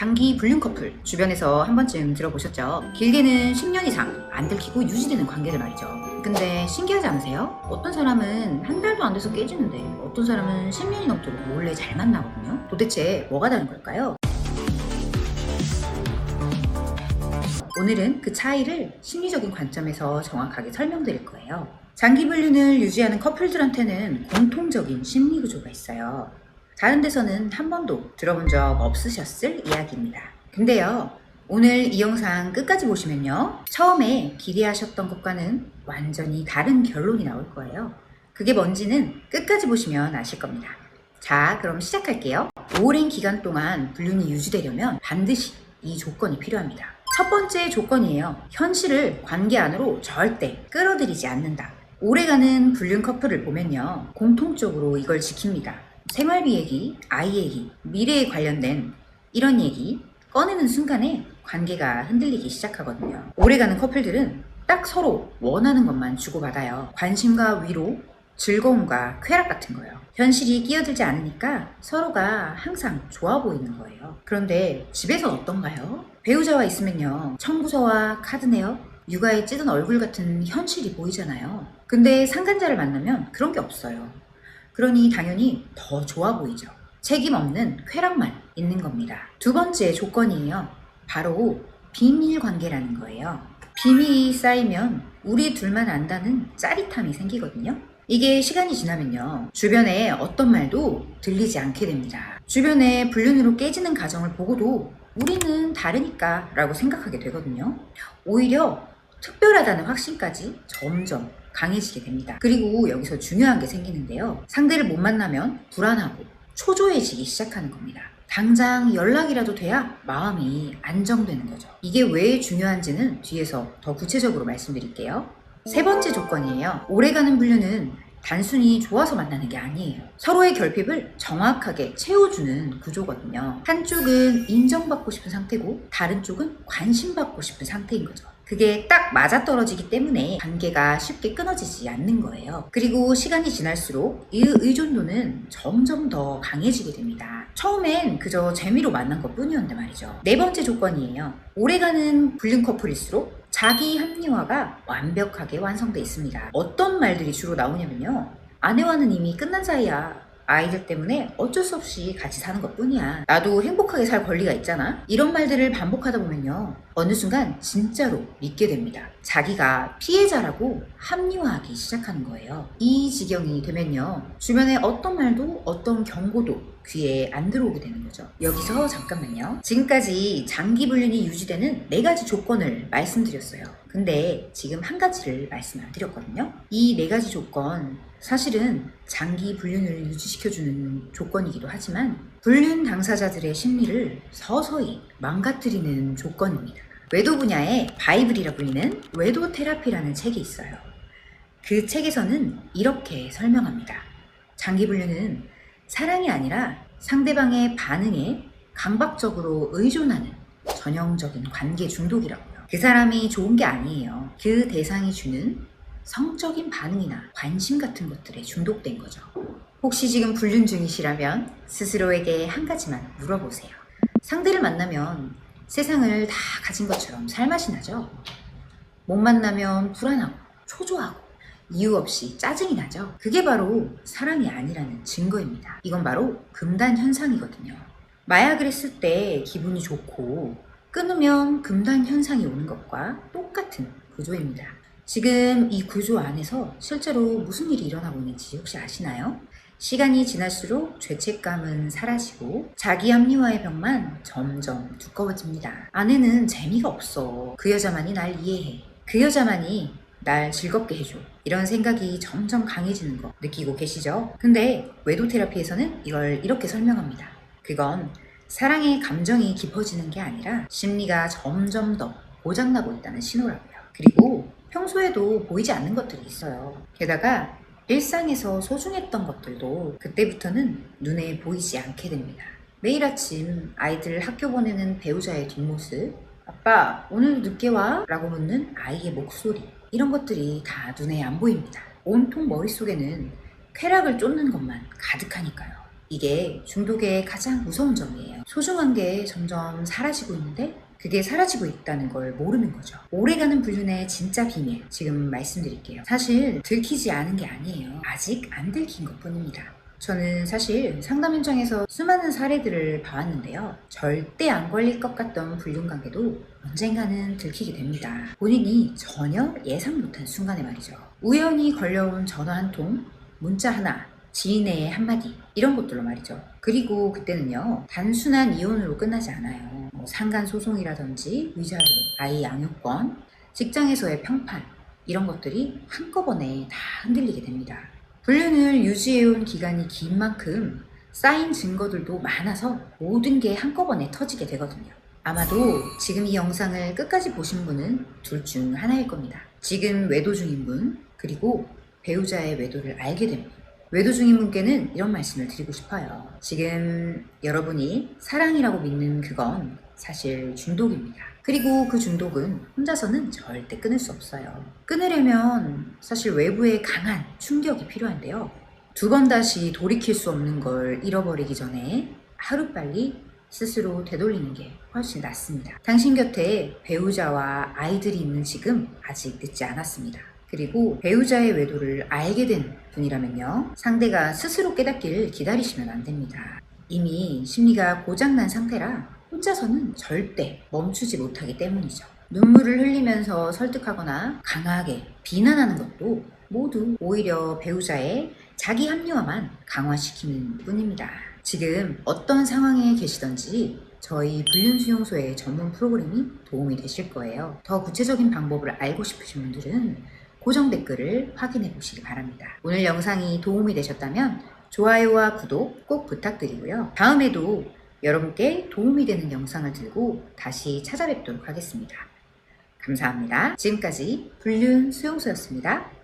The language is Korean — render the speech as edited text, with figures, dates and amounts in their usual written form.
장기 불륜 커플 주변에서 한 번쯤 들어보셨죠? 길게는 10년 이상 안 들키고 유지되는 관계들 말이죠. 근데 신기하지 않으세요? 어떤 사람은 한 달도 안 돼서 깨지는데 어떤 사람은 10년이 넘도록 몰래 잘 만나거든요. 도대체 뭐가 다른 걸까요? 오늘은 그 차이를 심리적인 관점에서 정확하게 설명드릴 거예요. 장기 불륜을 유지하는 커플들한테는 공통적인 심리 구조가 있어요. 다른 데서는 한 번도 들어본 적 없으셨을 이야기입니다. 근데요, 오늘 이 영상 끝까지 보시면요, 처음에 기대하셨던 것과는 완전히 다른 결론이 나올 거예요. 그게 뭔지는 끝까지 보시면 아실 겁니다. 자, 그럼 시작할게요. 오랜 기간 동안 불륜이 유지되려면 반드시 이 조건이 필요합니다. 첫 번째 조건이에요. 현실을 관계 안으로 절대 끌어들이지 않는다. 오래가는 불륜 커플을 보면요, 공통적으로 이걸 지킵니다. 생활비 얘기, 아이 얘기, 미래에 관련된 이런 얘기 꺼내는 순간에 관계가 흔들리기 시작하거든요. 오래가는 커플들은 딱 서로 원하는 것만 주고받아요. 관심과 위로, 즐거움과 쾌락 같은 거요. 현실이 끼어들지 않으니까 서로가 항상 좋아 보이는 거예요. 그런데 집에서 어떤가요? 배우자와 있으면요, 청구서와 카드네요, 육아에 찌든 얼굴 같은 현실이 보이잖아요. 근데 상간자를 만나면 그런 게 없어요. 그러니 당연히 더 좋아 보이죠. 책임 없는 쾌락만 있는 겁니다. 두 번째 조건이에요. 바로 비밀 관계라는 거예요. 비밀이 쌓이면 우리 둘만 안다는 짜릿함이 생기거든요. 이게 시간이 지나면요, 주변에 어떤 말도 들리지 않게 됩니다. 주변에 불륜으로 깨지는 가정을 보고도 우리는 다르니까 라고 생각하게 되거든요. 오히려 특별하다는 확신까지 점점 강해지게 됩니다. 그리고 여기서 중요한 게 생기는데요, 상대를 못 만나면 불안하고 초조해지기 시작하는 겁니다. 당장 연락이라도 돼야 마음이 안정되는 거죠. 이게 왜 중요한지는 뒤에서 더 구체적으로 말씀드릴게요. 세 번째 조건이에요. 오래가는 불륜은 단순히 좋아서 만나는 게 아니에요. 서로의 결핍을 정확하게 채워주는 구조거든요. 한쪽은 인정받고 싶은 상태고 다른 쪽은 관심받고 싶은 상태인 거죠. 그게 딱 맞아떨어지기 때문에 관계가 쉽게 끊어지지 않는 거예요. 그리고 시간이 지날수록 이 의존도는 점점 더 강해지게 됩니다. 처음엔 그저 재미로 만난 것 뿐이었는데 말이죠. 네 번째 조건이에요. 오래가는 불륜 커플일수록 자기 합리화가 완벽하게 완성돼 있습니다. 어떤 말들이 주로 나오냐면요, 아내와는 이미 끝난 사이야, 아이들 때문에 어쩔 수 없이 같이 사는 것 뿐이야, 나도 행복하게 살 권리가 있잖아, 이런 말들을 반복하다 보면요, 어느 순간 진짜로 믿게 됩니다. 자기가 피해자라고 합리화하기 시작하는 거예요. 이 지경이 되면요, 주변에 어떤 말도 어떤 경고도 귀에 안 들어오게 되는 거죠. 여기서 잠깐만요. 지금까지 장기 불륜이 유지되는 4가지 조건을 말씀드렸어요. 근데 지금 한 가지를 말씀 안 드렸거든요. 이 4가지 조건, 사실은 장기 불륜을 유지시켜주는 조건이기도 하지만 불륜 당사자들의 심리를 서서히 망가뜨리는 조건입니다. 외도 분야의 바이블이라 불리는 외도 테라피라는 책이 있어요. 그 책에서는 이렇게 설명합니다. 장기 불륜은 사랑이 아니라 상대방의 반응에 강박적으로 의존하는 전형적인 관계 중독이라고요. 그 사람이 좋은 게 아니에요. 그 대상이 주는 성적인 반응이나 관심 같은 것들에 중독된 거죠. 혹시 지금 불륜 중이시라면 스스로에게 한 가지만 물어보세요. 상대를 만나면 세상을 다 가진 것처럼 살맛이 나죠? 못 만나면 불안하고 초조하고 이유 없이 짜증이 나죠? 그게 바로 사랑이 아니라는 증거입니다. 이건 바로 금단 현상이거든요. 마약을 했을 때 기분이 좋고 끊으면 금단 현상이 오는 것과 똑같은 구조입니다. 지금 이 구조 안에서 실제로 무슨 일이 일어나고 있는지 혹시 아시나요? 시간이 지날수록 죄책감은 사라지고 자기 합리화의 벽만 점점 두꺼워집니다. 아내는 재미가 없어, 그 여자만이 날 이해해, 그 여자만이 날 즐겁게 해줘, 이런 생각이 점점 강해지는 거 느끼고 계시죠? 근데 외도 테라피에서는 이걸 이렇게 설명합니다. 그건 사랑의 감정이 깊어지는 게 아니라 심리가 점점 더 고장나고 있다는 신호라고요. 그리고 평소에도 보이지 않는 것들이 있어요. 게다가 일상에서 소중했던 것들도 그때부터는 눈에 보이지 않게 됩니다. 매일 아침 아이들 학교 보내는 배우자의 뒷모습, 아빠 오늘도 늦게 와? 라고 묻는 아이의 목소리, 이런 것들이 다 눈에 안 보입니다. 온통 머릿속에는 쾌락을 쫓는 것만 가득하니까요. 이게 중독의 가장 무서운 점이에요. 소중한 게 점점 사라지고 있는데 그게 사라지고 있다는 걸 모르는 거죠. 오래가는 불륜의 진짜 비밀 지금 말씀드릴게요. 사실 들키지 않은 게 아니에요. 아직 안 들킨 것 뿐입니다. 저는 사실 상담 현장에서 수많은 사례들을 봐왔는데요. 절대 안 걸릴 것 같던 불륜 관계도 언젠가는 들키게 됩니다. 본인이 전혀 예상 못한 순간에 말이죠. 우연히 걸려온 전화 한 통, 문자 하나, 지인의 한마디 이런 것들로 말이죠. 그리고 그때는요 단순한 이혼으로 끝나지 않아요. 상간 소송이라든지 위자료, 아이 양육권, 직장에서의 평판 이런 것들이 한꺼번에 다 흔들리게 됩니다. 불륜을 유지해온 기간이 긴 만큼 쌓인 증거들도 많아서 모든 게 한꺼번에 터지게 되거든요. 아마도 지금 이 영상을 끝까지 보신 분은 둘 중 하나일 겁니다. 지금 외도 중인 분, 그리고 배우자의 외도를 알게 된 분. 외도 중인 분께는 이런 말씀을 드리고 싶어요. 지금 여러분이 사랑이라고 믿는 그건 사실 중독입니다. 그리고 그 중독은 혼자서는 절대 끊을 수 없어요. 끊으려면 사실 외부의 강한 충격이 필요한데요. 두 번 다시 돌이킬 수 없는 걸 잃어버리기 전에 하루빨리 스스로 되돌리는 게 훨씬 낫습니다. 당신 곁에 배우자와 아이들이 있는 지금 아직 늦지 않았습니다. 그리고 배우자의 외도를 알게 된 분이라면요. 상대가 스스로 깨닫기를 기다리시면 안 됩니다. 이미 심리가 고장난 상태라 혼자서는 절대 멈추지 못하기 때문이죠. 눈물을 흘리면서 설득하거나 강하게 비난하는 것도 모두 오히려 배우자의 자기 합리화만 강화시키는 뿐입니다. 지금 어떤 상황에 계시던지 저희 불륜수용소의 전문 프로그램이 도움이 되실 거예요. 더 구체적인 방법을 알고 싶으신 분들은 고정 댓글을 확인해 보시기 바랍니다. 오늘 영상이 도움이 되셨다면 좋아요와 구독 꼭 부탁드리고요. 다음에도 여러분께 도움이 되는 영상을 들고 다시 찾아뵙도록 하겠습니다. 감사합니다. 지금까지 불륜수용소였습니다.